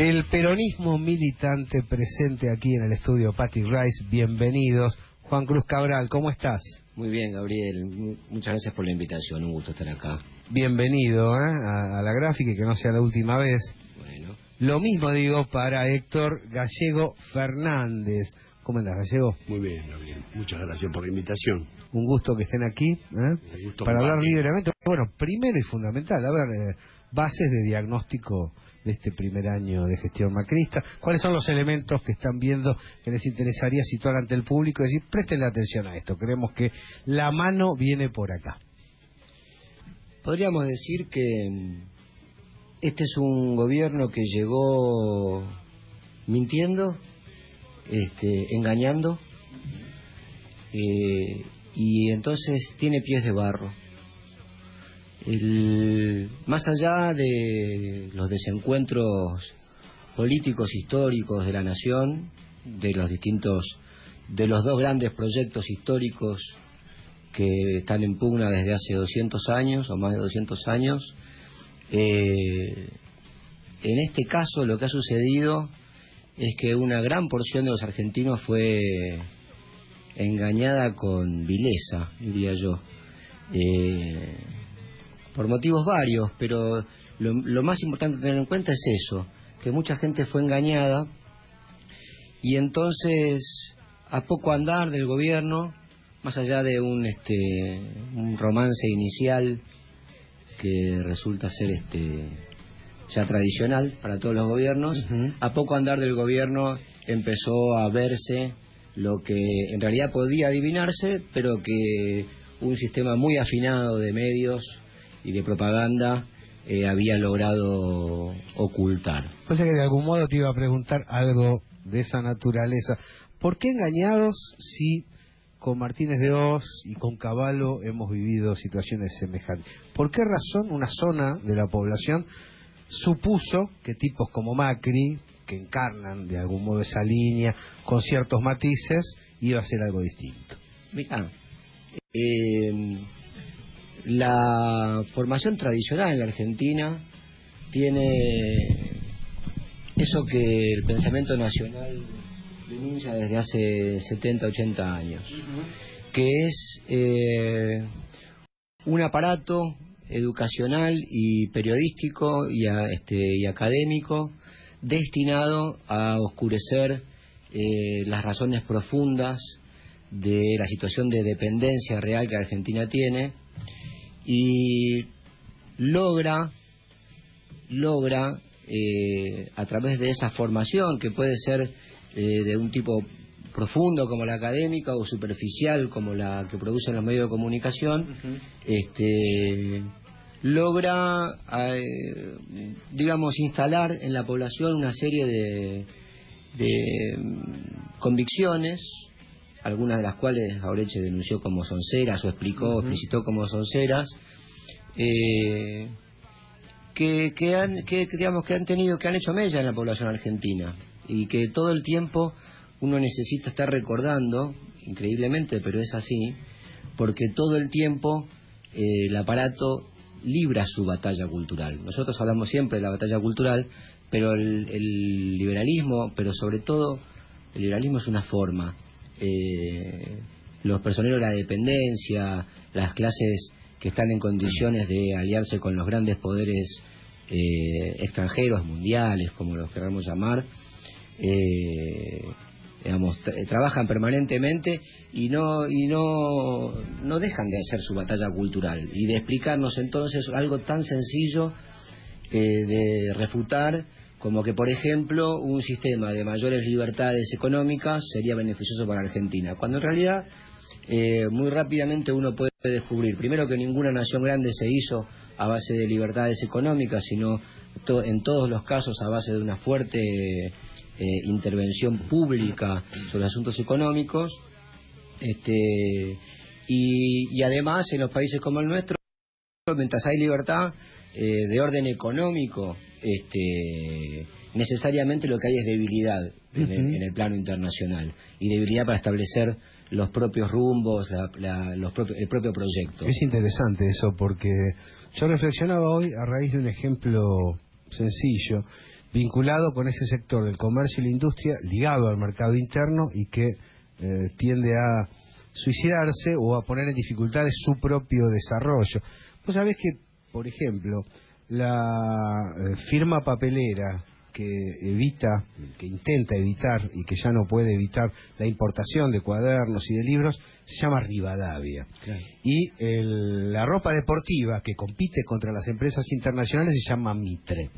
El peronismo militante presente aquí en el estudio Patty Rice. Bienvenidos. Juan Cruz Cabral, ¿cómo estás? Muy bien, Gabriel. Muchas gracias por la invitación. Un gusto estar acá. Bienvenido a la gráfica y que no sea la última vez. Bueno. Lo mismo digo para Héctor Gallego Fernández. ¿Cómo andás, Gallego? Muy bien, Gabriel. Muchas gracias por la invitación. Un gusto que estén aquí para hablar libremente. Bueno, primero y fundamental, a ver, bases de diagnóstico de este primer año de gestión macrista. ¿Cuáles son los elementos que están viendo que les interesaría situar ante el público y decir, préstenle atención a esto, creemos que la mano viene por acá? Podríamos decir que este es un gobierno que llegó mintiendo, engañando, y entonces tiene pies de barro. Más allá de los desencuentros políticos históricos de la nación, de los dos grandes proyectos históricos que están en pugna desde hace 200 años o más de 200 años, en este caso lo que ha sucedido es que una gran porción de los argentinos fue engañada con vileza, diría yo, por motivos varios, pero lo más importante tener en cuenta es eso, que mucha gente fue engañada y entonces a poco andar del gobierno, más allá de un romance inicial que resulta ser ya tradicional para todos los gobiernos, a poco andar del gobierno empezó a verse lo que en realidad podía adivinarse, pero que un sistema muy afinado de medios y de propaganda había logrado ocultar. O sea que de algún modo te iba a preguntar algo de esa naturaleza. ¿Por qué engañados si con Martínez de Oz y con Cavallo hemos vivido situaciones semejantes? ¿Por qué razón una zona de la población supuso que tipos como Macri, que encarnan de algún modo esa línea con ciertos matices, iba a ser algo distinto? Mirá, la formación tradicional en la Argentina tiene eso que el pensamiento nacional denuncia desde hace 70, 80 años, que es un aparato educacional y periodístico y académico destinado a oscurecer las razones profundas de la situación de dependencia real que Argentina tiene, y logra a través de esa formación, que puede ser de un tipo profundo como la académica o superficial como la que producen los medios de comunicación, logra digamos instalar en la población una serie de convicciones, algunas de las cuales Jauretche denunció como sonceras o explicitó como sonceras, que han hecho mella en la población argentina, y que todo el tiempo uno necesita estar recordando, increíblemente, pero es así, porque todo el tiempo el aparato libra su batalla cultural. Nosotros hablamos siempre de la batalla cultural, pero el liberalismo, pero sobre todo el liberalismo es una forma. Los personeros de la dependencia, las clases que están en condiciones de aliarse con los grandes poderes extranjeros, mundiales, como los queramos llamar, trabajan permanentemente y no dejan de hacer su batalla cultural y de explicarnos entonces algo tan sencillo de refutar, como que, por ejemplo, un sistema de mayores libertades económicas sería beneficioso para Argentina, cuando en realidad muy rápidamente uno puede descubrir, primero, que ninguna nación grande se hizo a base de libertades económicas, sino en todos los casos a base de una fuerte intervención pública sobre asuntos económicos, y además en los países como el nuestro, mientras hay libertad de orden económico, necesariamente lo que hay es debilidad en el plano internacional, y debilidad para establecer los propios rumbos, el propio proyecto. Es interesante eso, porque yo reflexionaba hoy a raíz de un ejemplo sencillo. vinculado con ese sector del comercio y la industria, ligado al mercado interno y que tiende a suicidarse o a poner en dificultades su propio desarrollo. Vos sabés que, por ejemplo, la firma papelera que intenta evitar y que ya no puede evitar la importación de cuadernos y de libros, se llama Rivadavia. Claro. Y la ropa deportiva que compite contra las empresas internacionales se llama Mitre.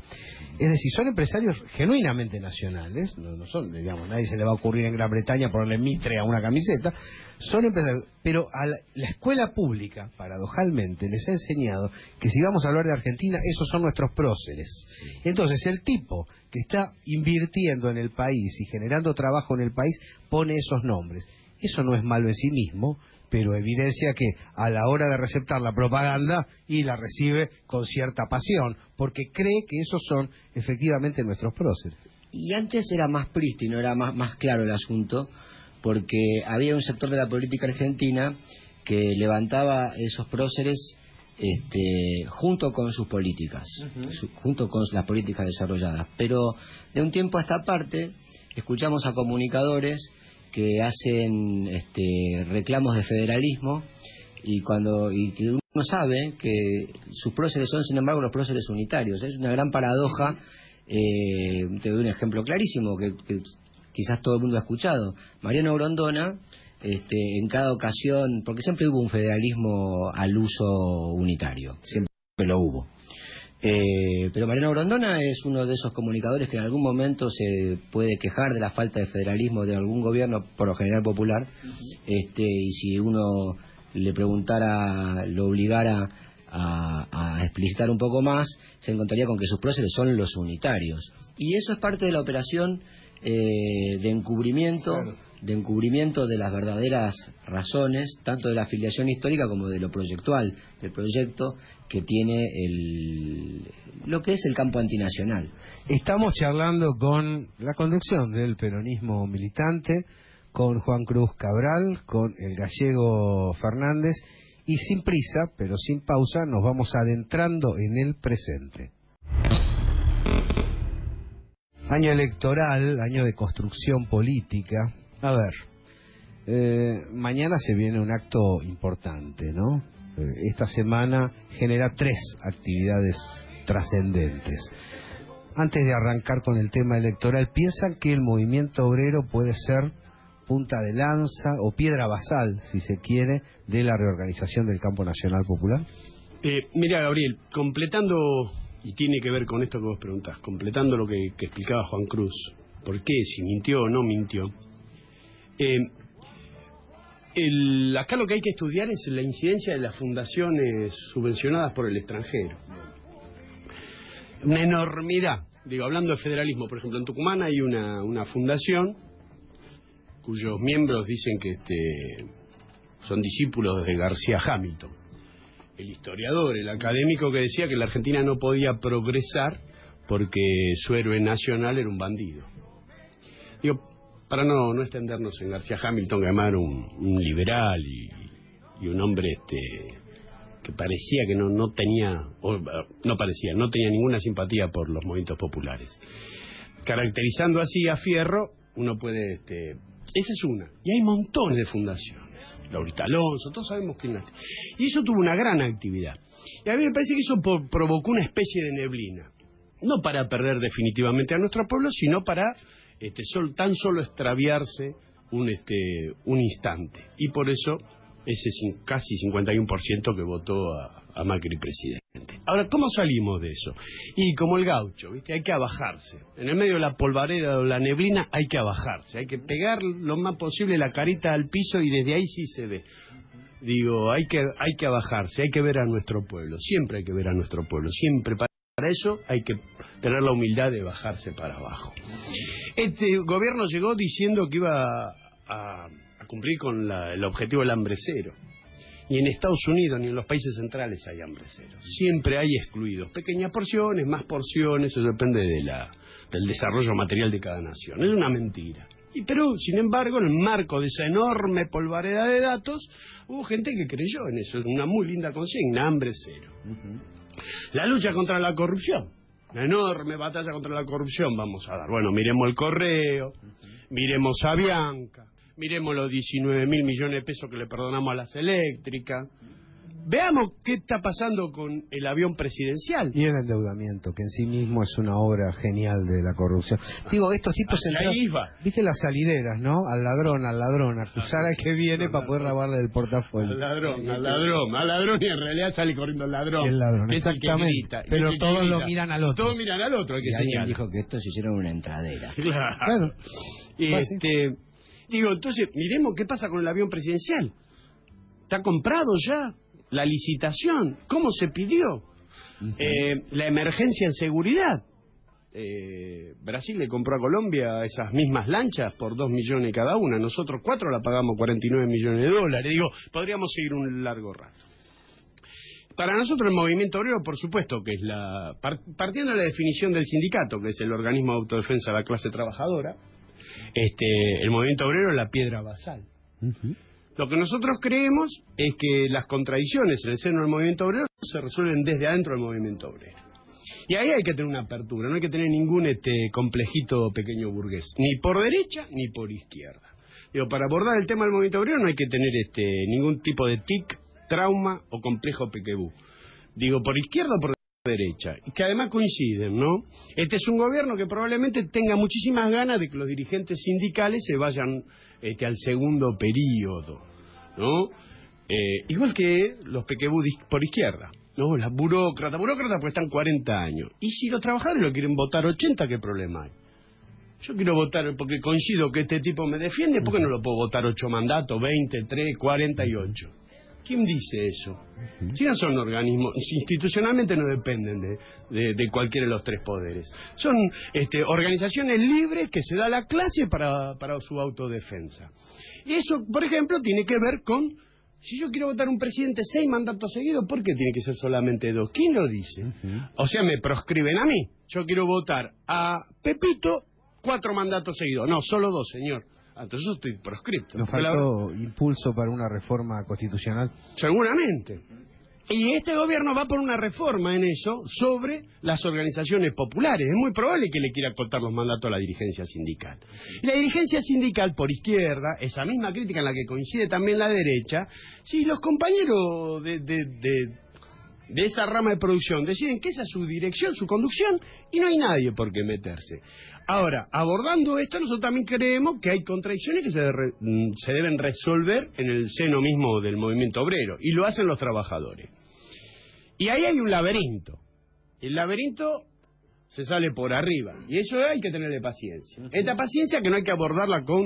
Es decir, son empresarios genuinamente nacionales, no son, digamos, nadie se le va a ocurrir en Gran Bretaña ponerle Mitre a una camiseta, son empresarios, pero a la escuela pública, paradojalmente, les ha enseñado que si vamos a hablar de Argentina, esos son nuestros próceres. Entonces, el tipo que está invirtiendo en el país y generando trabajo en el país, pone esos nombres. Eso no es malo en sí mismo, pero evidencia que a la hora de receptar la propaganda y la recibe con cierta pasión, porque cree que esos son efectivamente nuestros próceres. Y antes era más prístino, era más claro el asunto, porque había un sector de la política argentina que levantaba esos próceres junto con sus políticas, junto con las políticas desarrolladas. Pero de un tiempo a esta parte escuchamos a comunicadores que hacen reclamos de federalismo y que uno sabe que sus próceres son, sin embargo, los próceres unitarios. Es una gran paradoja. Te doy un ejemplo clarísimo que quizás todo el mundo ha escuchado. Mariano Grondona, en cada ocasión, porque siempre hubo un federalismo al uso unitario, siempre lo hubo. Pero Mariano Grondona es uno de esos comunicadores que en algún momento se puede quejar de la falta de federalismo de algún gobierno, por lo general popular, y si uno le preguntara, lo obligara a explicitar un poco más, se encontraría con que sus próceres son los unitarios. Y eso es parte de la operación de encubrimiento, de las verdaderas razones, tanto de la afiliación histórica como de lo proyectual, del proyecto que tiene lo que es el campo antinacional. Estamos charlando con la conducción del peronismo militante, con Juan Cruz Cabral, con el gallego Fernández, y sin prisa, pero sin pausa, nos vamos adentrando en el presente. Año electoral, año de construcción política. A ver, mañana se viene un acto importante, ¿no? Esta semana genera 3 actividades trascendentes. Antes de arrancar con el tema electoral, ¿piensan que el movimiento obrero puede ser punta de lanza o piedra basal, si se quiere, de la reorganización del campo nacional popular? Mira, Gabriel, completando, y tiene que ver con esto que vos preguntás, completando lo que explicaba Juan Cruz, ¿por qué? Si mintió o no mintió. Acá lo que hay que estudiar es la incidencia de las fundaciones subvencionadas por el extranjero. Una enormidad. Digo, hablando de federalismo, por ejemplo, en Tucumán hay una fundación cuyos miembros dicen que son discípulos de García Hamilton, el historiador, el académico que decía que la Argentina no podía progresar porque su héroe nacional era un bandido. Digo, para no extendernos en García Hamilton, que además era un liberal y un hombre que parecía que no tenía ninguna simpatía por los movimientos populares. Caracterizando así a Fierro, uno puede... esa es una. Y hay montones de fundaciones. Laurita Alonso, todos sabemos quién es. Y eso tuvo una gran actividad. Y a mí me parece que eso provocó una especie de neblina. No para perder definitivamente a nuestro pueblo, sino para tan solo extraviarse un instante. Y por eso ese casi 51% que votó a Macri presidente. Ahora, ¿cómo salimos de eso? Y como el gaucho, ¿viste? Hay que abajarse. En el medio de la polvareda o la neblina hay que abajarse. Hay que pegar lo más posible la carita al piso y desde ahí sí se ve. Digo, hay que abajarse, hay que ver a nuestro pueblo. Siempre hay que ver a nuestro pueblo. Siempre para eso hay que tener la humildad de bajarse para abajo. Este gobierno llegó diciendo que iba a cumplir con el objetivo del hambre cero. Ni en Estados Unidos ni en los países centrales hay hambre cero. Siempre hay excluidos. Pequeñas porciones, más porciones, eso depende del desarrollo material de cada nación. Es una mentira. Pero, sin embargo, en el marco de esa enorme polvareda de datos, hubo gente que creyó en eso. Es una muy linda consigna, hambre cero. La lucha contra la corrupción. Una enorme batalla contra la corrupción vamos a dar. Bueno, miremos el Correo, miremos a Bianca, miremos los 19.000 millones de pesos que le perdonamos a las eléctricas. Veamos qué está pasando con el avión presidencial. Y el endeudamiento, que en sí mismo es una obra genial de la corrupción. Digo, estos tipos viste las salideras, ¿no? Al ladrón, acusar al que viene para poder robarle el portafolio. Al ladrón, y en realidad sale corriendo el ladrón. El ladrón, que exactamente. Es el que grita, pero todos lo miran al otro. Todos miran al otro, y alguien dijo que estos hicieron una entradera. Claro. Digo, entonces, miremos qué pasa con el avión presidencial. ¿Está comprado ya? La licitación, ¿cómo se pidió? La emergencia en seguridad. Brasil le compró a Colombia esas mismas lanchas por 2 millones cada una. Nosotros 4 la pagamos 49 millones de dólares. Digo, podríamos seguir un largo rato. Para nosotros el movimiento obrero, por supuesto, que es partiendo de la definición del sindicato, que es el organismo de autodefensa de la clase trabajadora, el movimiento obrero es la piedra basal. Lo que nosotros creemos es que las contradicciones en el seno del movimiento obrero se resuelven desde adentro del movimiento obrero. Y ahí hay que tener una apertura, no hay que tener ningún complejito pequeño burgués, ni por derecha ni por izquierda. Digo, para abordar el tema del movimiento obrero no hay que tener ningún tipo de tic, trauma o complejo pequebú. Digo, por izquierda o por derecha, y que además coinciden, ¿no? Este es un gobierno que probablemente tenga muchísimas ganas de que los dirigentes sindicales se vayan al segundo periodo, ¿no? Igual que los pequebú por izquierda, ¿no? Las burócratas pues están 40 años. Y si los trabajadores lo quieren votar 80, ¿qué problema hay? Yo quiero votar porque coincido que este tipo me defiende, ¿por qué no lo puedo votar 8 mandatos, 20, 3, 48? ¿Quién dice eso? Si no son organismos, institucionalmente no dependen de cualquiera de los 3 poderes. Son organizaciones libres que se da la clase para su autodefensa. Y eso, por ejemplo, tiene que ver con, si yo quiero votar un presidente 6 mandatos seguidos, ¿por qué tiene que ser solamente 2? ¿Quién lo dice? O sea, me proscriben a mí. Yo quiero votar a Pepito 4 mandatos seguidos. No, solo 2, señor. Entonces yo estoy proscripto. ¿Nos faltó impulso para una reforma constitucional? Seguramente. Y este gobierno va por una reforma en eso sobre las organizaciones populares. Es muy probable que le quiera cortar los mandatos a la dirigencia sindical. Y la dirigencia sindical por izquierda, esa misma crítica en la que coincide también la derecha, si los compañeros de esa rama de producción deciden que esa es su dirección, su conducción, y no hay nadie por qué meterse. Ahora, abordando esto, nosotros también creemos que hay contradicciones que se deben resolver en el seno mismo del movimiento obrero, y lo hacen los trabajadores. Y ahí hay un laberinto. El laberinto se sale por arriba, y eso hay que tenerle paciencia. Esta paciencia que no hay que abordarla con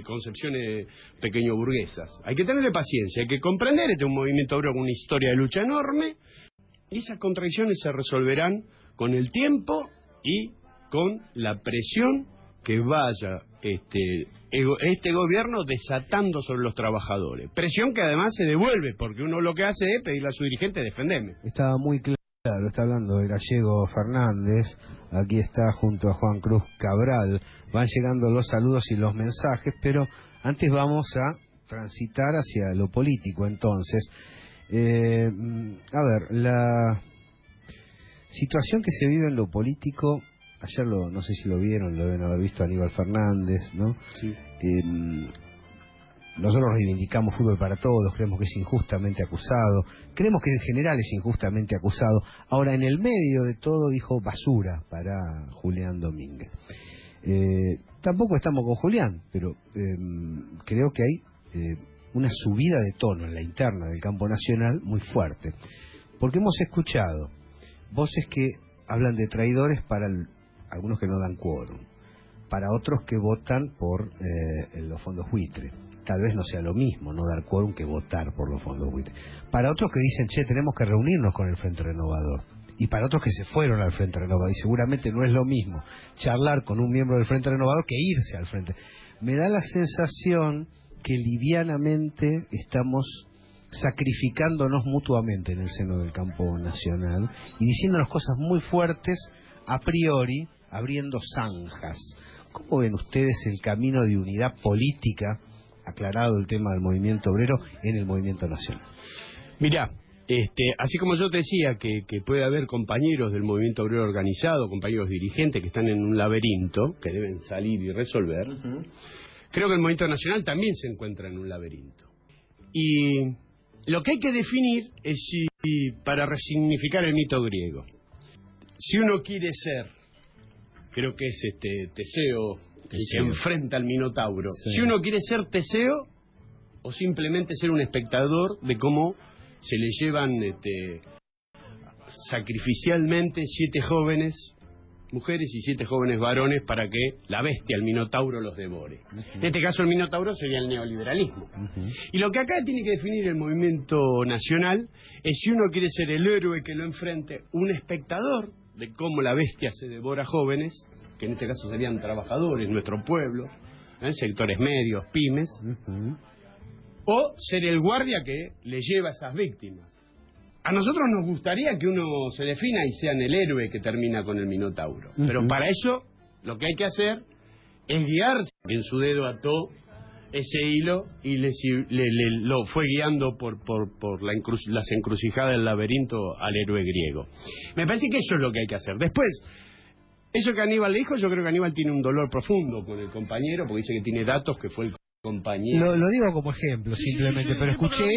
concepciones pequeño burguesas. Hay que tenerle paciencia, hay que comprender un movimiento obrero con una historia de lucha enorme, y esas contradicciones se resolverán con el tiempo y con la presión que vaya este gobierno desatando sobre los trabajadores. Presión que además se devuelve, porque uno lo que hace es pedirle a su dirigente defenderme. Estaba muy claro, está hablando el gallego Fernández, aquí está junto a Juan Cruz Cabral. Van llegando los saludos y los mensajes, pero antes vamos a transitar hacia lo político entonces. A ver, la situación que se vive en lo político, ayer no sé si lo vieron, lo deben haber visto Aníbal Fernández, ¿no? Sí. Nosotros reivindicamos fútbol para todos, creemos que es injustamente acusado, creemos que en general es injustamente acusado. Ahora, en el medio de todo dijo basura para Julián Domínguez. Tampoco estamos con Julián, pero creo que hay una subida de tono en la interna del campo nacional muy fuerte, porque hemos escuchado voces que hablan de traidores para algunos que no dan quórum, para otros que votan por los fondos buitre. Tal vez no sea lo mismo no dar quórum que votar por los fondos buitre. Para otros que dicen, che, tenemos que reunirnos con el Frente Renovador. Y para otros que se fueron al Frente Renovador. Y seguramente no es lo mismo charlar con un miembro del Frente Renovador que irse al Frente. Me da la sensación que livianamente estamos sacrificándonos mutuamente en el seno del campo nacional y diciéndonos cosas muy fuertes a priori, abriendo zanjas. ¿Cómo ven ustedes el camino de unidad política, aclarado el tema del movimiento obrero, en el movimiento nacional? Mirá, Así como yo te decía que puede haber compañeros del movimiento obrero organizado, compañeros dirigentes que están en un laberinto, que deben salir y resolver, creo que el movimiento nacional también se encuentra en un laberinto. Y lo que hay que definir es si, para resignificar el mito griego, si uno quiere ser, creo que es Teseo, el que enfrenta al Minotauro, si uno quiere ser Teseo o simplemente ser un espectador de cómo se le llevan sacrificialmente 7 jóvenes mujeres y 7 jóvenes varones para que la bestia, el Minotauro, los devore. En este caso el Minotauro sería el neoliberalismo. Y lo que acá tiene que definir el movimiento nacional es si uno quiere ser el héroe que lo enfrente, un espectador de cómo la bestia se devora jóvenes, que en este caso serían trabajadores, nuestro pueblo, sectores medios, pymes, o ser el guardia que le lleva a esas víctimas. A nosotros nos gustaría que uno se defina y sean el héroe que termina con el Minotauro. Pero para eso lo que hay que hacer es guiarse, que en su dedo ató ese hilo y lo fue guiando por las encrucijadas del laberinto al héroe griego. Me parece que eso es lo que hay que hacer. Después, eso que Aníbal le dijo, yo creo que Aníbal tiene un dolor profundo con el compañero, porque dice que tiene datos que fue el compañero. Lo digo como ejemplo, simplemente, pero escuché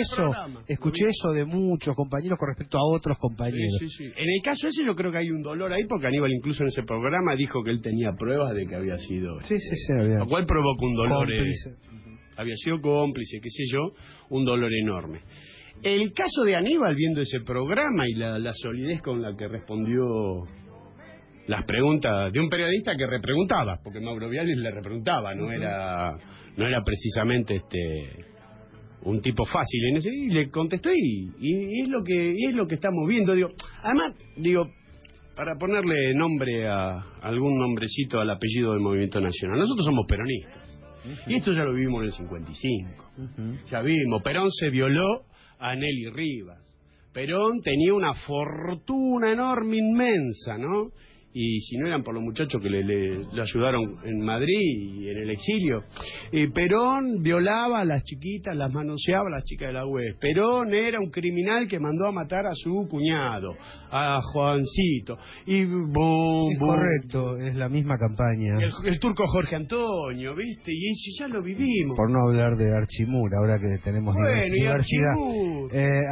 eso de muchos compañeros con respecto a otros compañeros. En el caso ese yo creo que hay un dolor ahí, porque Aníbal incluso en ese programa dijo que él tenía pruebas de que había sido... Lo cual provoca un dolor... Había sido cómplice, qué sé yo, un dolor enorme. El caso de Aníbal, viendo ese programa y la solidez con la que respondió las preguntas de un periodista que repreguntaba, porque Mauro Viales le repreguntaba, no era precisamente un tipo fácil en ese, y le contestó y es lo que estamos viendo. Además, para ponerle nombre a algún nombrecito al apellido del Movimiento Nacional, nosotros somos peronistas. Y esto ya lo vivimos en el 55. Ya vimos, Perón se violó a Nelly Rivas. Perón tenía una fortuna enorme, inmensa, ¿no? Y si no eran por los muchachos que le ayudaron en Madrid y en el exilio, Perón violaba a las chiquitas, las manoseaba a las chicas de la UES. Perón era un criminal que mandó a matar a su cuñado, a Juancito. Y correcto, es la misma campaña. El turco Jorge Antonio, ¿viste? Y eso ya lo vivimos. Por no hablar de Archimur, ahora que tenemos diversidad.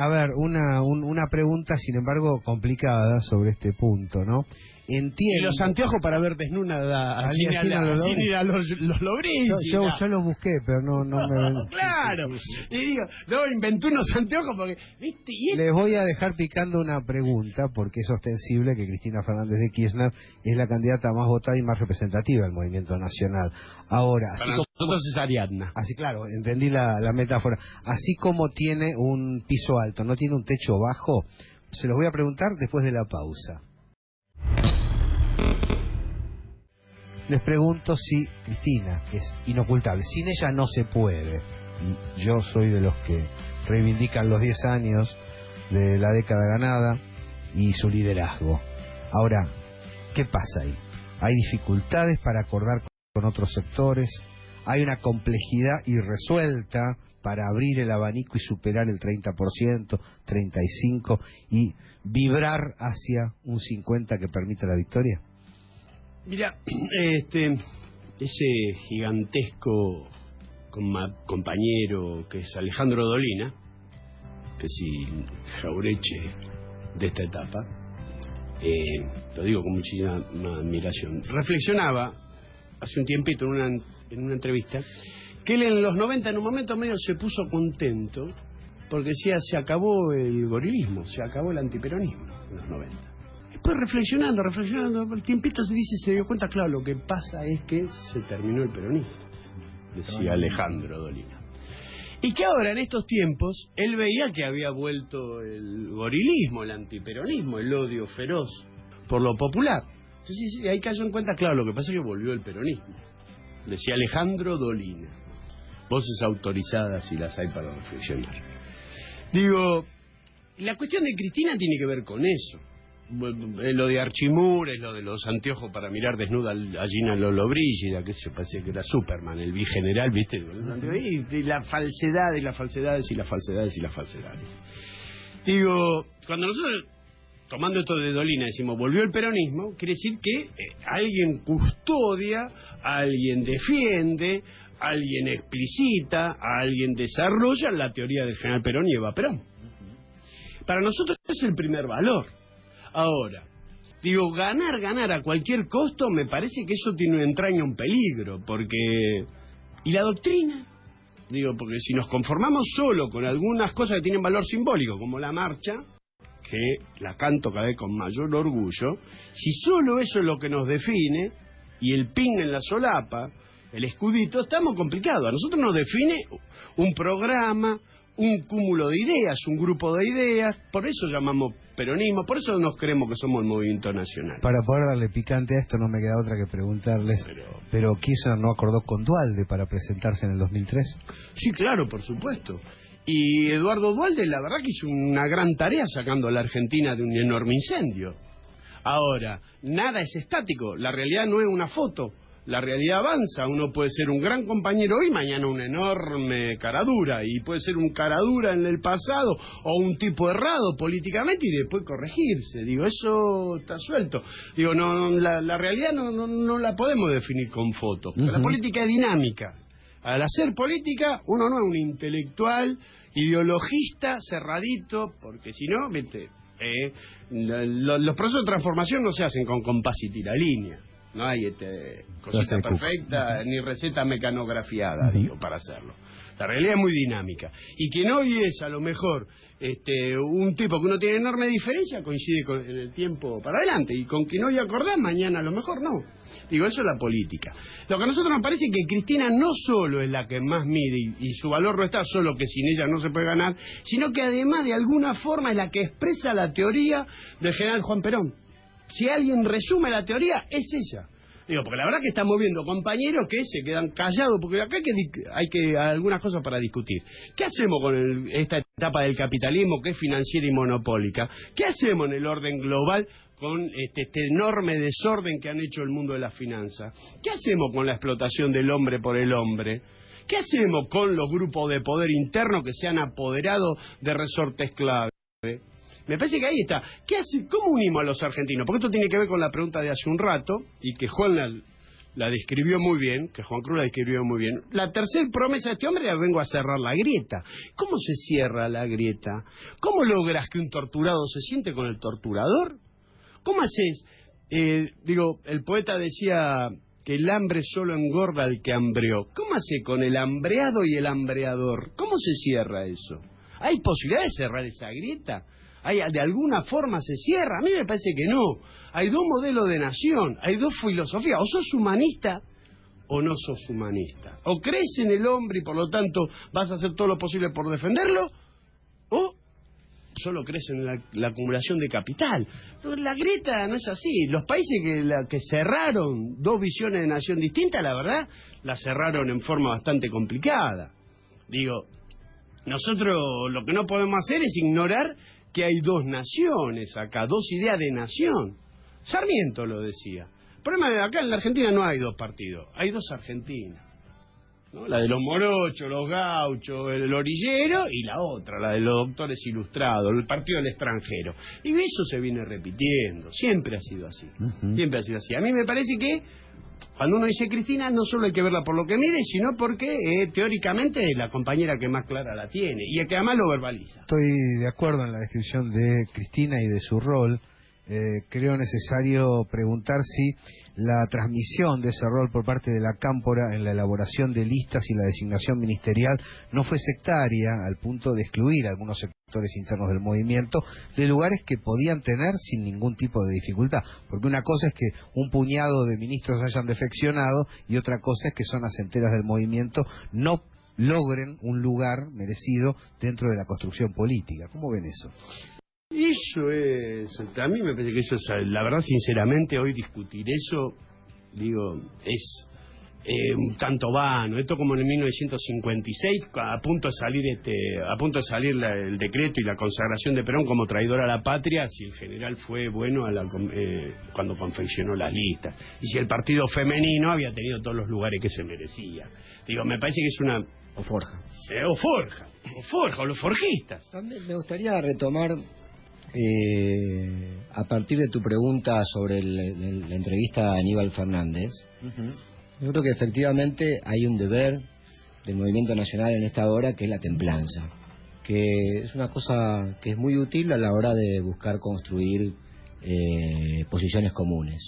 A ver, una pregunta, sin embargo, complicada sobre este punto, ¿no? Entiendo. Y los anteojos para ver desnuda a los Lobrizzi. Yo los busqué, pero no me... Claro. Y digo, inventé unos anteojos porque... ¿viste? Les voy a dejar picando una pregunta, porque es ostensible que Cristina Fernández de Kirchner es la candidata más votada y más representativa del Movimiento Nacional. Ahora, para nosotros es Ariadna. Así, claro, entendí la metáfora. Así como tiene un piso alto, no tiene un techo bajo, se los voy a preguntar después de la pausa. Les pregunto si Cristina, que es inocultable, sin ella no se puede, y yo soy de los que reivindican los 10 años de la década ganada y su liderazgo. Ahora, ¿qué pasa ahí? ¿Hay dificultades para acordar con otros sectores? ¿Hay una complejidad irresuelta para abrir el abanico y superar el 30%, 35% y vibrar hacia un 50% que permita la victoria? Mira, ese gigantesco compañero que es Alejandro Dolina, que es el Jaureche de esta etapa, lo digo con muchísima admiración, reflexionaba hace un tiempito en una entrevista que él en los 90 en un momento medio se puso contento porque decía, se acabó el gorilismo, se acabó el antiperonismo en los 90. Después reflexionando, el tiempito se dio cuenta, claro, lo que pasa es que se terminó el peronismo, decía Alejandro Dolina. Y que ahora, en estos tiempos, él veía que había vuelto el gorilismo, el antiperonismo, el odio feroz por lo popular. Entonces ahí cayó en cuenta, claro, lo que pasa es que volvió el peronismo. Decía Alejandro Dolina. Voces autorizadas si las hay para reflexionar. Digo, la cuestión de Cristina tiene que ver con eso. Lo de Archimur, es lo de los anteojos para mirar desnuda a Gina Lollobrigida, que se parecía que era Superman, el bigeneral, ¿viste? Y la falsedad, y las falsedades, y las falsedades, y las falsedades. Digo, cuando nosotros, tomando esto de Dolina, decimos, volvió el peronismo, quiere decir que alguien custodia, alguien defiende, alguien explicita, alguien desarrolla la teoría del general Perón y Eva Perón. Para nosotros es el primer valor. Ahora, digo, ganar a cualquier costo, me parece que eso entraña un peligro, porque... ¿Y la doctrina? Digo, porque si nos conformamos solo con algunas cosas que tienen valor simbólico, como la marcha, que la canto cada vez con mayor orgullo, si solo eso es lo que nos define, y el pin en la solapa, el escudito, estamos complicados. A nosotros nos define un programa, un cúmulo de ideas, un grupo de ideas, por eso llamamos peronismo, por eso nos creemos que somos el movimiento nacional. Para poder darle picante a esto no me queda otra que preguntarles, pero Kirchner no acordó con Duhalde para presentarse en el 2003. Sí, claro, por supuesto. Y Eduardo Duhalde, la verdad que hizo una gran tarea sacando a la Argentina de un enorme incendio. Ahora, nada es estático, la realidad no es una foto. La realidad avanza, uno puede ser un gran compañero hoy, mañana una enorme caradura, y puede ser un caradura en el pasado, o un tipo errado políticamente, y después corregirse. Digo, eso está suelto. Digo, no, la realidad no la podemos definir con fotos, porque la política es dinámica. Al hacer política, uno no es un intelectual, ideologista, cerradito, porque si no, viste, los procesos de transformación no se hacen con compás y tiralínea. No hay cosita perfecta, ni receta mecanografiada, digo, para hacerlo. La realidad es muy dinámica. Y quien hoy es, a lo mejor, un tipo que uno tiene enorme diferencia, coincide en el tiempo para adelante. Y con quien hoy acordás, mañana a lo mejor no. Digo, eso es la política. Lo que a nosotros nos parece que Cristina no solo es la que más mide, y su valor no está solo que sin ella no se puede ganar, sino que además de alguna forma es la que expresa la teoría del general Juan Perón. Si alguien resume la teoría, es ella. Digo, porque la verdad que estamos viendo compañeros que se quedan callados, porque acá hay que algunas cosas para discutir. ¿Qué hacemos con esta etapa del capitalismo que es financiera y monopólica? ¿Qué hacemos en el orden global con este enorme desorden que han hecho el mundo de las finanzas? ¿Qué hacemos con la explotación del hombre por el hombre? ¿Qué hacemos con los grupos de poder interno que se han apoderado de resortes clave? Me parece que ahí está. ¿Cómo unimos a los argentinos? Porque esto tiene que ver con la pregunta de hace un rato, y que Juan la describió muy bien, que Juan Cruz la describió muy bien. La tercera promesa de este hombre era: vengo a cerrar la grieta. ¿Cómo se cierra la grieta? ¿Cómo logras que un torturado se siente con el torturador? ¿Cómo haces? El poeta decía que el hambre solo engorda al que hambreó. ¿Cómo hace con el hambreado y el hambreador? ¿Cómo se cierra eso? ¿Hay posibilidad de cerrar esa grieta? ¿De alguna forma se cierra? A mí me parece que no. Hay dos modelos de nación, hay dos filosofías. O sos humanista o no sos humanista. O crees en el hombre y por lo tanto vas a hacer todo lo posible por defenderlo, o solo crees en la acumulación de capital. Pero la grieta no es así. Los países que cerraron dos visiones de nación distintas, la verdad, las cerraron en forma bastante complicada. Digo, nosotros lo que no podemos hacer es ignorar que hay dos naciones acá, dos ideas de nación. Sarmiento lo decía. El problema es que acá en la Argentina no hay dos partidos, hay dos Argentinas, ¿no? La de los morochos, los gauchos, el orillero, y la otra, la de los doctores ilustrados, el partido del extranjero. Y eso se viene repitiendo, siempre ha sido así, siempre ha sido así. A mí me parece que cuando uno dice Cristina, no solo hay que verla por lo que mide, sino porque teóricamente es la compañera que más clara la tiene y el que además lo verbaliza. Estoy de acuerdo en la descripción de Cristina y de su rol. Creo necesario preguntar si la transmisión de ese rol por parte de la Cámpora en la elaboración de listas y la designación ministerial no fue sectaria al punto de excluir a algunos sectores internos del movimiento de lugares que podían tener sin ningún tipo de dificultad, porque una cosa es que un puñado de ministros hayan defeccionado y otra cosa es que zonas enteras del movimiento no logren un lugar merecido dentro de la construcción política. ¿Cómo ven eso? Eso es, a mí me parece que eso es, la verdad, sinceramente, hoy discutir eso, digo, es un tanto vano. Esto como en el 1956, a punto de salir el decreto y la consagración de Perón como traidor a la patria, si el general fue bueno cuando confeccionó las listas, y si el partido femenino había tenido todos los lugares que se merecía. Digo, me parece que es O forja. O los forjistas. También me gustaría retomar, a partir de tu pregunta sobre la entrevista a Aníbal Fernández. Yo creo que efectivamente hay un deber del movimiento nacional en esta hora, que es la templanza, que es una cosa que es muy útil a la hora de buscar construir posiciones comunes.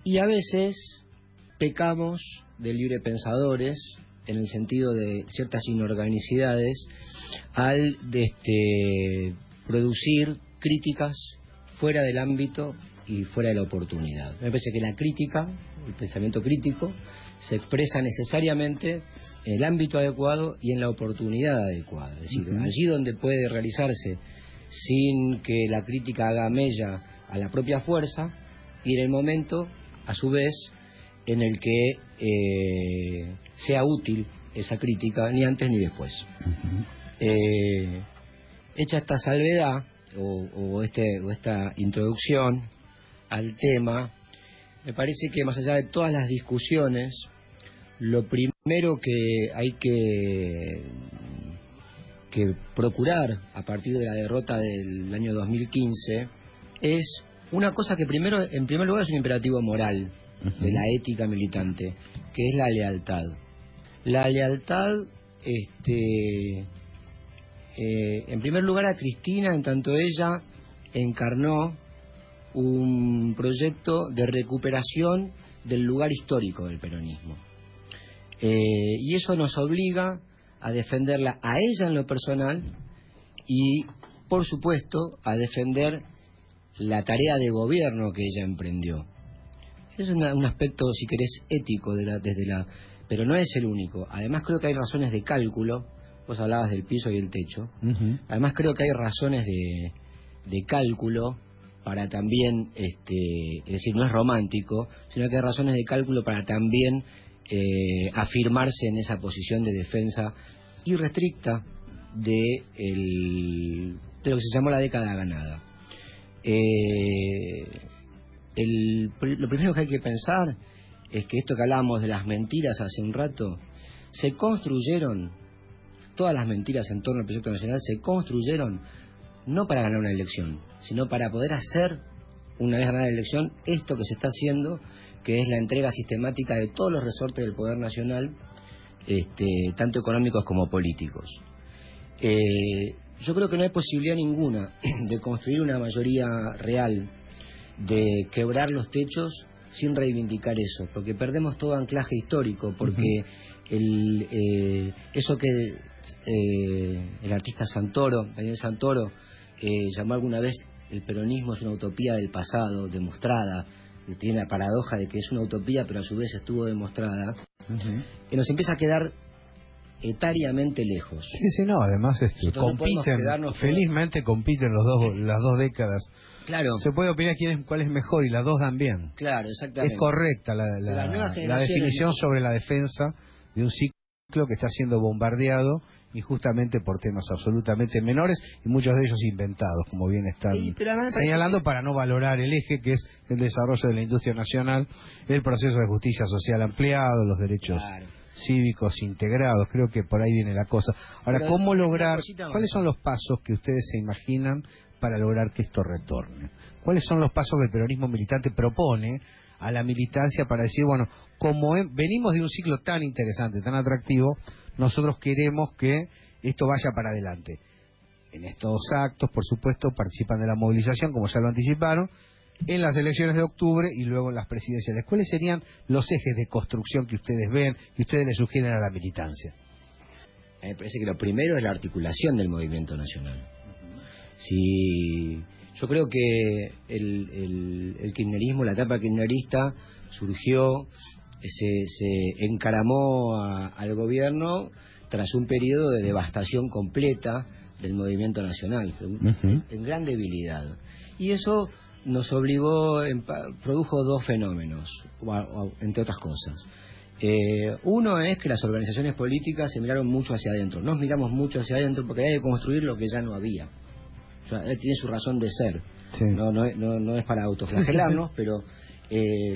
Y a veces pecamos de librepensadores en el sentido de ciertas inorganicidades al producir críticas fuera del ámbito y fuera de la oportunidad. Me parece que la crítica, el pensamiento crítico, se expresa necesariamente en el ámbito adecuado y en la oportunidad adecuada. Es decir, allí donde puede realizarse sin que la crítica haga mella a la propia fuerza, y en el momento, a su vez, en el que sea útil esa crítica, ni antes ni después. Hecha esta salvedad o esta introducción al tema, me parece que más allá de todas las discusiones, lo primero que hay que procurar a partir de la derrota del año 2015 es una cosa que en primer lugar es un imperativo moral de la ética militante, que es la lealtad. La lealtad, en primer lugar a Cristina, en tanto ella encarnó un proyecto de recuperación del lugar histórico del peronismo. Y eso nos obliga a defenderla a ella en lo personal y, por supuesto, a defender la tarea de gobierno que ella emprendió. Es un aspecto, si querés, ético pero no es el único. Además creo que hay razones de cálculo. Vos hablabas del piso y el techo. Además creo que hay razones de cálculo para también, es decir, no es romántico, sino que hay razones de cálculo para también afirmarse en esa posición de defensa irrestricta de lo que se llamó la década ganada. Lo primero que hay que pensar es que esto que hablábamos de las mentiras hace un rato, todas las mentiras en torno al proyecto nacional se construyeron no para ganar una elección, sino para poder hacer, una vez ganada la elección, esto que se está haciendo, que es la entrega sistemática de todos los resortes del poder nacional, tanto económicos como políticos. Yo creo que no hay posibilidad ninguna de construir una mayoría real, de quebrar los techos sin reivindicar eso, porque perdemos todo anclaje histórico, porque eso que el artista Daniel Santoro, llamó alguna vez el peronismo es una utopía del pasado, demostrada, tiene la paradoja de que es una utopía pero a su vez estuvo demostrada, y nos empieza a quedar etariamente lejos. Sí, no, además compiten, felizmente compiten las dos décadas. Claro. Se puede opinar cuál es mejor y las dos dan bien. Claro, exactamente. Es correcta la definición sobre la defensa de un ciclo que está siendo bombardeado injustamente por temas absolutamente menores y muchos de ellos inventados, como bien están señalando, para no valorar el eje que es el desarrollo de la industria nacional, el proceso de justicia social ampliado, los derechos cívicos integrados. Creo que por ahí viene la cosa. Ahora, pero ¿cómo lograr? ¿Cuáles son los pasos que ustedes se imaginan para lograr que esto retorne? ¿Cuáles son los pasos que el peronismo militante propone a la militancia para decir, bueno, como venimos de un ciclo tan interesante, tan atractivo, nosotros queremos que esto vaya para adelante? En estos actos, por supuesto, participan de la movilización, como ya lo anticiparon, en las elecciones de octubre y luego en las presidenciales. ¿Cuáles serían los ejes de construcción que ustedes ven, que ustedes le sugieren a la militancia? Me parece que lo primero es la articulación del movimiento nacional. Yo creo que el kirchnerismo, la etapa kirchnerista, surgió, se encaramó al gobierno tras un periodo de devastación completa del movimiento nacional, en gran debilidad. Y eso nos obligó, produjo dos fenómenos, entre otras cosas. Uno es que las organizaciones políticas se miraron mucho hacia adentro. Nos miramos mucho hacia adentro porque hay que construir lo que ya no había. O sea, tiene su razón de ser. Sí. No es para autoflagelarnos, pero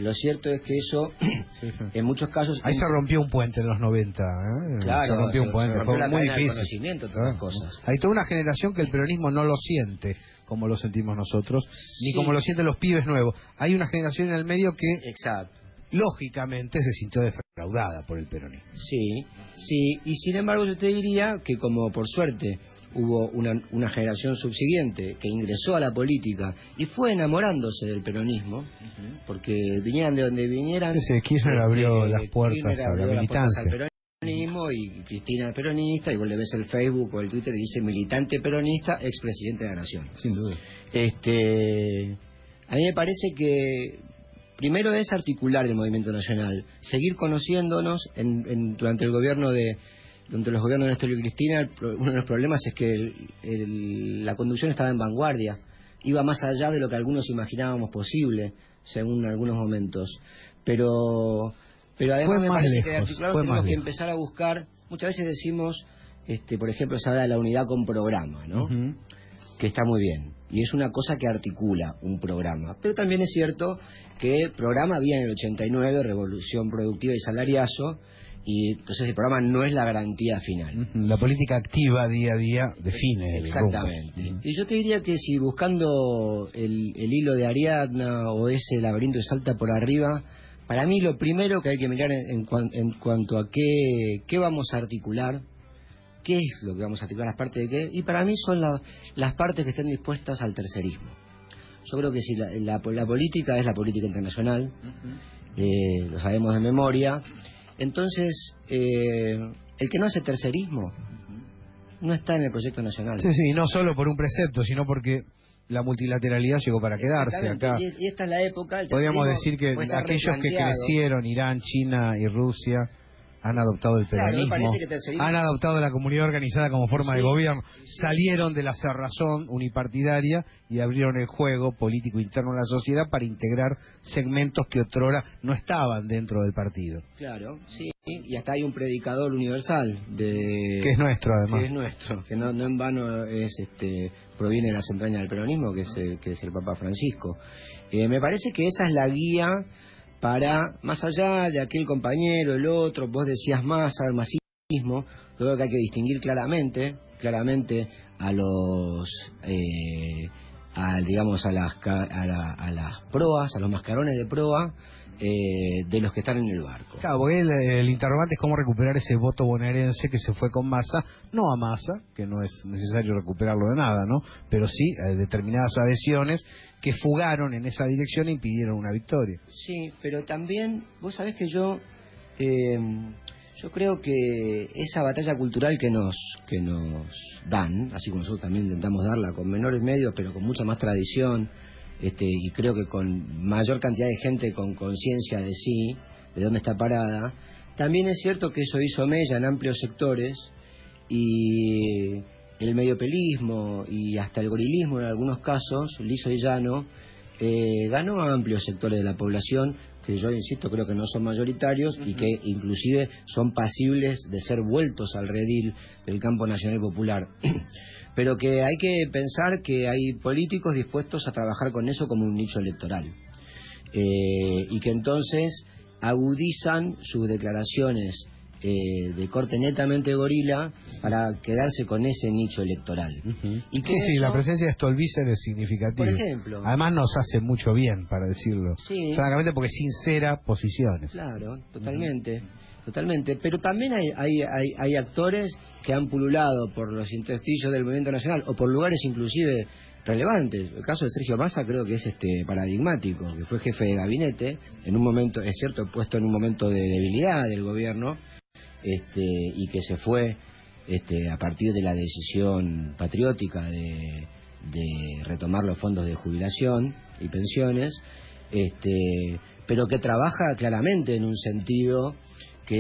Lo cierto es que eso, Sí, sí. en muchos casos... Ahí se rompió un puente en los 90, ¿eh? Claro, se rompió un puente, se rompió fue la muy cadena del difícil. conocimiento, todas las cosas. Hay toda una generación que el peronismo no lo siente como lo sentimos nosotros, ni Sí. como lo sienten los pibes nuevos. Hay una generación en el medio que, Exacto. lógicamente, se sintió defraudada por el peronismo. Sí, sí, y sin embargo yo te diría que como por suerte hubo una generación subsiguiente que ingresó a la política y fue enamorándose del peronismo, porque vinieran de donde vinieran... Sí, sí, Kirchner abrió las puertas Kirchner a abrió la las puertas militancia. al peronismo y Cristina es peronista, y vos le ves el Facebook o el Twitter y dice militante peronista, expresidente de la Nación. Sin duda. A mí me parece que primero es articular el movimiento nacional, seguir conociéndonos durante el gobierno durante los gobiernos de Néstor y Cristina. Uno de los problemas es que la conducción estaba en vanguardia, iba más allá de lo que algunos imaginábamos posible, según algunos momentos. Pero además Fue me más parece que de lejos, articular fue tenemos más que lejos. empezar a buscar. Muchas veces decimos, por ejemplo, se habla de la unidad con programa, ¿no? Ujú. Que está muy bien, y es una cosa que articula un programa. Pero también es cierto que programa había en el 89, Revolución Productiva y Salariazo, y entonces el programa no es la garantía final. Ujú. La política activa día a día define el Exactamente. rumbo. Ujú. Y yo te diría que si buscando el hilo de Ariadna o ese laberinto de Salta por arriba, para mí lo primero que hay que mirar en cuanto a qué vamos a articular, qué es lo que vamos a articular, las partes de qué, y para mí son las partes que estén dispuestas al tercerismo. Yo creo que si la política es la política internacional, lo sabemos de memoria, entonces el que no hace tercerismo no está en el proyecto nacional. Sí, sí, no solo por un precepto, sino porque la multilateralidad llegó para quedarse Exactamente, acá. y esta es la época. El Podríamos tercerismo decir que puede estar aquellos que replanteado. crecieron, Irán, China y Rusia, han adoptado el Claro, me peronismo, parece que tercerismo- han adoptado la comunidad organizada como forma de Sí, gobierno, sí. salieron de la cerrazón unipartidaria y abrieron el juego político interno de la sociedad para integrar segmentos que otrora no estaban dentro del partido. Claro, sí, y hasta hay un predicador universal Que es nuestro, además. que es nuestro, que no en vano proviene de las entrañas del peronismo, que es el Papa Francisco. Me parece que esa es la guía para, más allá de aquel compañero, el otro, vos decías masa, el masismo, creo que hay que distinguir claramente a los digamos a las proas, a los mascarones de proa, de los que están en el barco. Claro, porque el interrogante es cómo recuperar ese voto bonaerense que se fue con Massa, no a Massa, que no es necesario recuperarlo de nada, ¿no? Pero sí determinadas adhesiones que fugaron en esa dirección e impidieron una victoria. Sí, pero también, vos sabés que yo creo que esa batalla cultural que nos dan, así como nosotros también intentamos darla con menores medios, pero con mucha más tradición, y creo que con mayor cantidad de gente con conciencia de sí, de dónde está parada, también es cierto que eso hizo mella en amplios sectores, y el mediopelismo y hasta el gorilismo en algunos casos, liso y llano, ganó a amplios sectores de la población que yo insisto creo que no son mayoritarios y que inclusive son pasibles de ser vueltos al redil del campo nacional popular. Pero que hay que pensar que hay políticos dispuestos a trabajar con eso como un nicho electoral, y que entonces agudizan sus declaraciones de corte netamente gorila para quedarse con ese nicho electoral. Y que Sí, eso, la presencia de Stolbizer es significativa. por ejemplo, Además nos hace mucho bien, para decirlo. Sí. Francamente, porque sincera posiciones. claro, totalmente, totalmente. Pero también hay actores que han pululado por los intersticios del movimiento nacional o por lugares inclusive relevantes. El caso de Sergio Massa creo que es paradigmático, que fue jefe de gabinete en un momento, es cierto, puesto en un momento de debilidad del gobierno, y que se fue a partir de la decisión patriótica de retomar los fondos de jubilación y pensiones, pero que trabaja claramente en un sentido que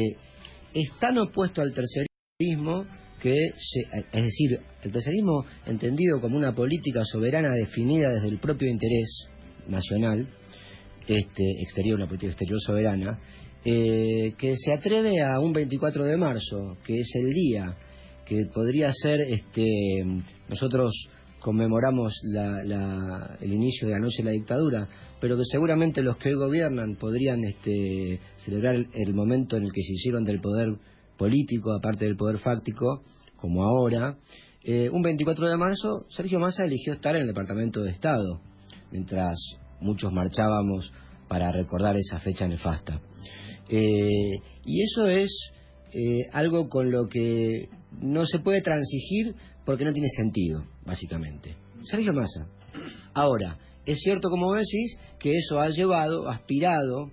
es tan opuesto al tercerismo es decir, el tercerismo entendido como una política soberana definida desde el propio interés nacional, exterior, una política exterior soberana, que se atreve a un 24 de marzo, que es el día que podría ser nosotros conmemoramos el inicio de la noche de la dictadura, pero que seguramente los que hoy gobiernan podrían celebrar el momento en el que se hicieron del poder político, aparte del poder fáctico, como ahora. Un 24 de marzo, Sergio Massa eligió estar en el Departamento de Estado, mientras muchos marchábamos para recordar esa fecha nefasta. Y eso es algo con lo que no se puede transigir porque no tiene sentido, básicamente. Sergio Massa. Ahora, es cierto, como decís, que eso ha llevado, aspiró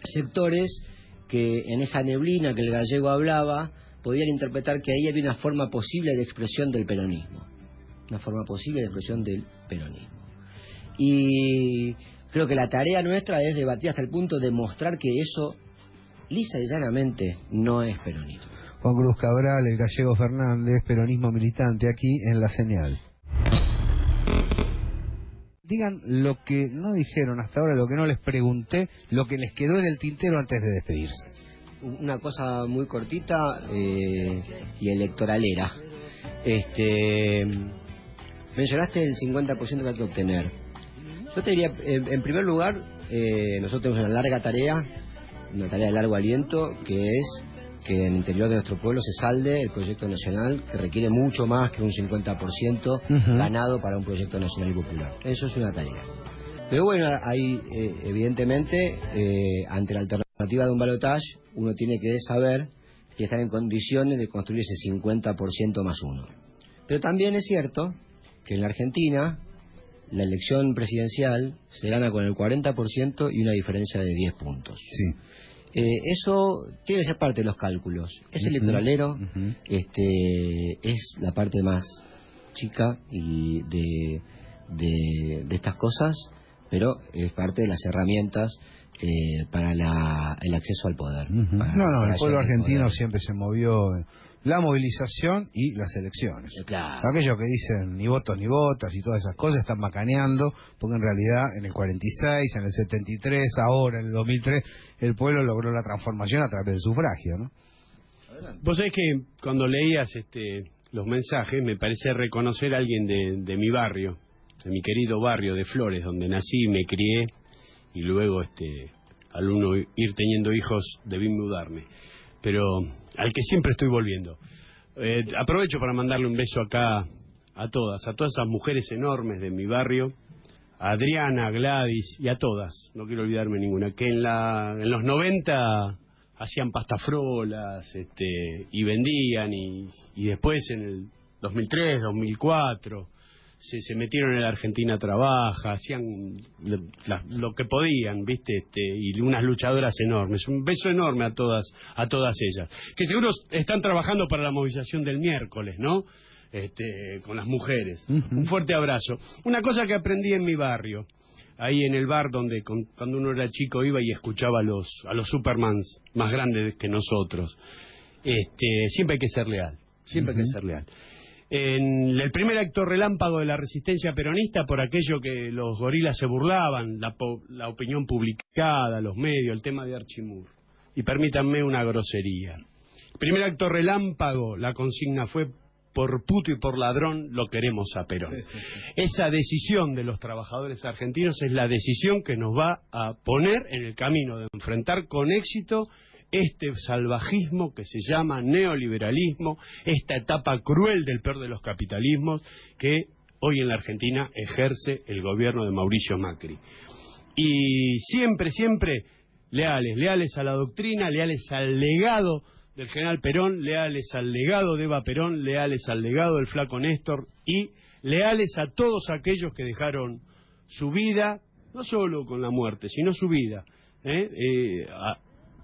sectores que en esa neblina que el gallego hablaba, podían interpretar que ahí había una forma posible de expresión del peronismo. Una forma posible de expresión del peronismo. Y creo que la tarea nuestra es debatir hasta el punto de mostrar que eso, lisa y llanamente, no es peronismo. Juan Cruz Cabral, el gallego Fernández, peronismo militante, aquí en La Señal. Digan lo que no dijeron hasta ahora, lo que no les pregunté, lo que les quedó en el tintero antes de despedirse. Una cosa muy cortita y electoralera. Mencionaste el 50% que hay que obtener. Yo te diría, en primer lugar, nosotros tenemos una larga tarea, una tarea de largo aliento, que es que en el interior de nuestro pueblo se salde el proyecto nacional, que requiere mucho más que un 50% ganado para un proyecto nacional y popular. Eso es una tarea. Pero bueno, ahí evidentemente, ante la alternativa de un balotaje, uno tiene que saber que están en condiciones de construir ese 50% más uno. Pero también es cierto que en la Argentina la elección presidencial se gana con el 40% y una diferencia de 10 puntos. Sí. Eso tiene que ser parte de los cálculos. Es electoralero, es la parte más chica y de estas cosas, pero es parte de las herramientas para el acceso al poder. El pueblo argentino siempre se movió la movilización y las elecciones. Claro. Aquellos que dicen ni votos ni votas y todas esas cosas están macaneando, porque en realidad en el 46, en el 73, ahora en el 2003, el pueblo logró la transformación a través del sufragio, ¿no? Vos sabés que cuando leías los mensajes me parece reconocer a alguien de mi barrio, de mi querido barrio de Flores, donde nací y me crié, y luego al uno ir teniendo hijos debí mudarme, pero al que siempre estoy volviendo. Aprovecho para mandarle un beso acá a todas esas mujeres enormes de mi barrio, a Adriana, a Gladys y a todas, no quiero olvidarme ninguna, que en los 90 hacían pastafrolas y vendían, y después en el 2003, 2004 se metieron en la Argentina Trabaja, hacían lo que podían, ¿viste? Y unas luchadoras enormes. Un beso enorme a todas ellas, que seguro están trabajando para la movilización del miércoles, ¿no? Con las mujeres. Un fuerte abrazo. Una cosa que aprendí en mi barrio, ahí en el bar donde cuando uno era chico iba y escuchaba a los Supermans más grandes que nosotros, siempre hay que ser leal, siempre hay que ser leal. En el primer acto relámpago de la resistencia peronista, por aquello que los gorilas se burlaban, la opinión publicada, los medios, el tema de Archimur. Y permítanme una grosería. El primer acto relámpago, la consigna fue: por puto y por ladrón lo queremos a Perón. Esa decisión de los trabajadores argentinos es la decisión que nos va a poner en el camino de enfrentar con éxito este salvajismo que se llama neoliberalismo, esta etapa cruel del peor de los capitalismos que hoy en la Argentina ejerce el gobierno de Mauricio Macri. Y siempre, siempre leales a la doctrina, leales al legado del general Perón, leales al legado de Eva Perón, leales al legado del flaco Néstor y leales a todos aquellos que dejaron su vida, no solo con la muerte, sino su vida,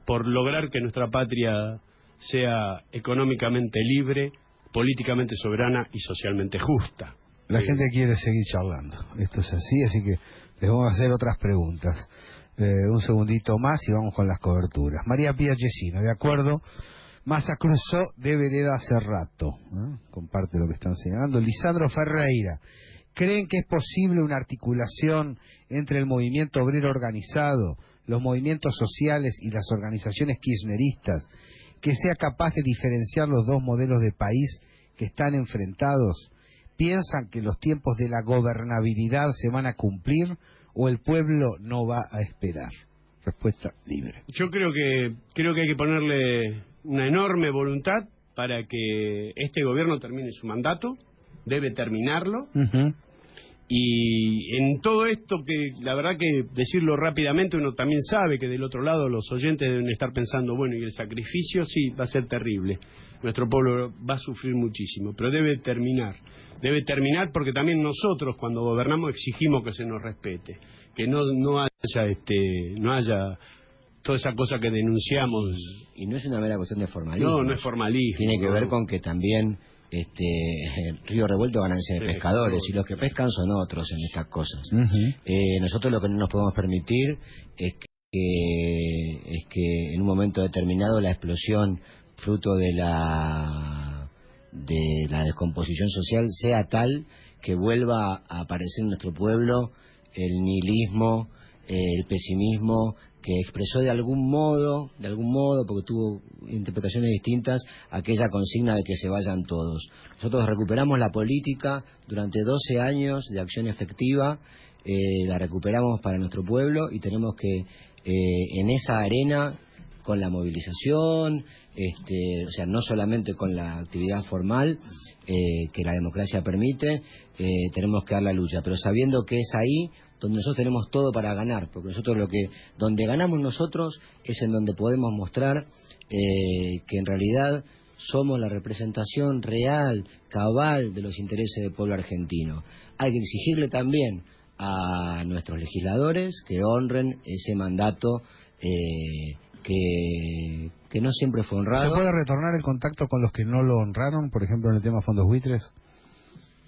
por lograr que nuestra patria sea económicamente libre, políticamente soberana y socialmente justa. La gente quiere seguir charlando, esto es así que les vamos a hacer otras preguntas. Un segundito más y vamos con las coberturas. María Pía Yesino, de acuerdo, Massa cruzó de vereda hace rato, comparte lo que están señalando. Lisandro Ferreira, ¿creen que es posible una articulación entre el movimiento obrero organizado, los movimientos sociales y las organizaciones kirchneristas, que sea capaz de diferenciar los dos modelos de país que están enfrentados piensan que los tiempos de la gobernabilidad se van a cumplir o el pueblo no va a esperar? Respuesta libre. Yo creo que hay que ponerle una enorme voluntad para que este gobierno termine su mandato. Debe terminarlo. Y en todo esto, que la verdad que decirlo rápidamente, uno también sabe que del otro lado los oyentes deben estar pensando, bueno, y el sacrificio sí va a ser terrible, nuestro pueblo va a sufrir muchísimo, pero debe terminar porque también nosotros cuando gobernamos exigimos que se nos respete, que no haya toda esa cosa que denunciamos. Y no es una mera cuestión de formalismo. No es formalismo. Tiene que ver con que también Río Revuelto ganancia de pescadores, y los que pescan son otros en estas cosas. Nosotros lo que no nos podemos permitir es que en un momento determinado la explosión fruto de la descomposición social sea tal que vuelva a aparecer en nuestro pueblo el nihilismo, el pesimismo, que expresó de algún modo, porque tuvo interpretaciones distintas, aquella consigna de que se vayan todos. Nosotros recuperamos la política durante 12 años de acción efectiva, la recuperamos para nuestro pueblo y tenemos que en esa arena, con la movilización, o sea, no solamente con la actividad formal que la democracia permite, tenemos que dar la lucha, pero sabiendo que es ahí donde nosotros tenemos todo para ganar, porque nosotros donde ganamos nosotros es en donde podemos mostrar que en realidad somos la representación real, cabal de los intereses del pueblo argentino. Hay que exigirle también a nuestros legisladores que honren ese mandato que no siempre fue honrado. ¿Se puede retornar el contacto con los que no lo honraron, por ejemplo en el tema fondos buitres?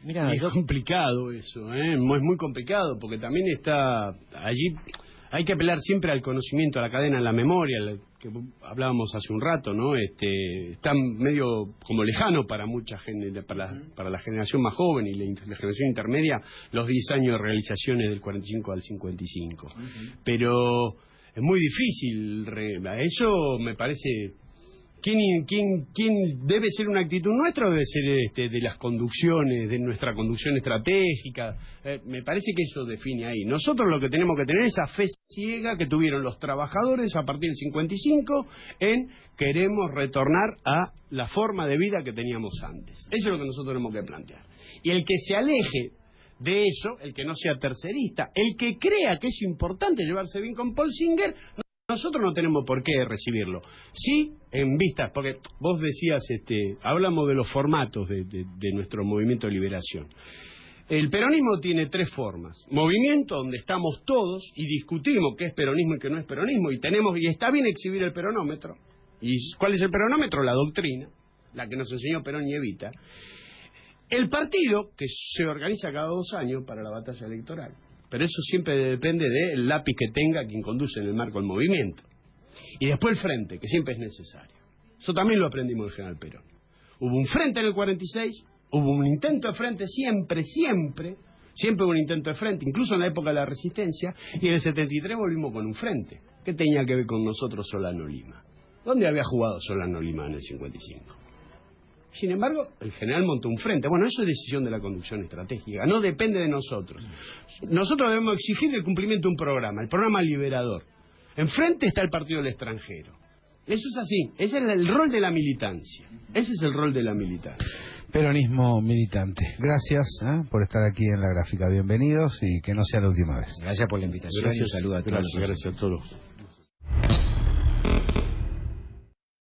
Mirá, es complicado eso, es muy complicado, porque también está allí, hay que apelar siempre al conocimiento, a la cadena, a la memoria, que hablábamos hace un rato, ¿no? Está medio como lejano para mucha gente, para la generación más joven y la generación intermedia, los 10 años de realizaciones del 45 al 55. Pero es muy difícil, eso me parece. ¿Quién debe ser una actitud nuestra o debe ser de las conducciones, de nuestra conducción estratégica? Me parece que eso define ahí. Nosotros lo que tenemos que tener es esa fe ciega que tuvieron los trabajadores a partir del 55 en queremos retornar a la forma de vida que teníamos antes. Eso es lo que nosotros tenemos que plantear. Y el que se aleje de eso, el que no sea tercerista, el que crea que es importante llevarse bien con Paul Singer, nosotros no tenemos por qué recibirlo. Sí, en vistas, porque vos decías, hablamos de los formatos de nuestro movimiento de liberación. El peronismo tiene 3 formas. Movimiento, donde estamos todos y discutimos qué es peronismo y qué no es peronismo, y está bien exhibir el peronómetro. ¿Y cuál es el peronómetro? La doctrina, la que nos enseñó Perón y Evita. El partido, que se organiza cada 2 años para la batalla electoral. Pero eso siempre depende del lápiz que tenga quien conduce en el marco del movimiento. Y después el frente, que siempre es necesario. Eso también lo aprendimos del general Perón. Hubo un frente en el 46, hubo un intento de frente siempre hubo un intento de frente, incluso en la época de la resistencia, y en el 73 volvimos con un frente. ¿Qué tenía que ver con nosotros Solano Lima? ¿Dónde había jugado Solano Lima en el 55? Sin embargo, el general montó un frente. Bueno, eso es decisión de la conducción estratégica, no depende de nosotros. Nosotros debemos exigir el cumplimiento de un programa, el programa liberador. Enfrente está el partido del extranjero. Eso es así, ese es el rol de la militancia. Ese es el rol de la militancia. Peronismo militante. Gracias por estar aquí en La Gráfica. Bienvenidos y que no sea la última vez. Gracias por la invitación y un saludo a todos. Gracias a todos.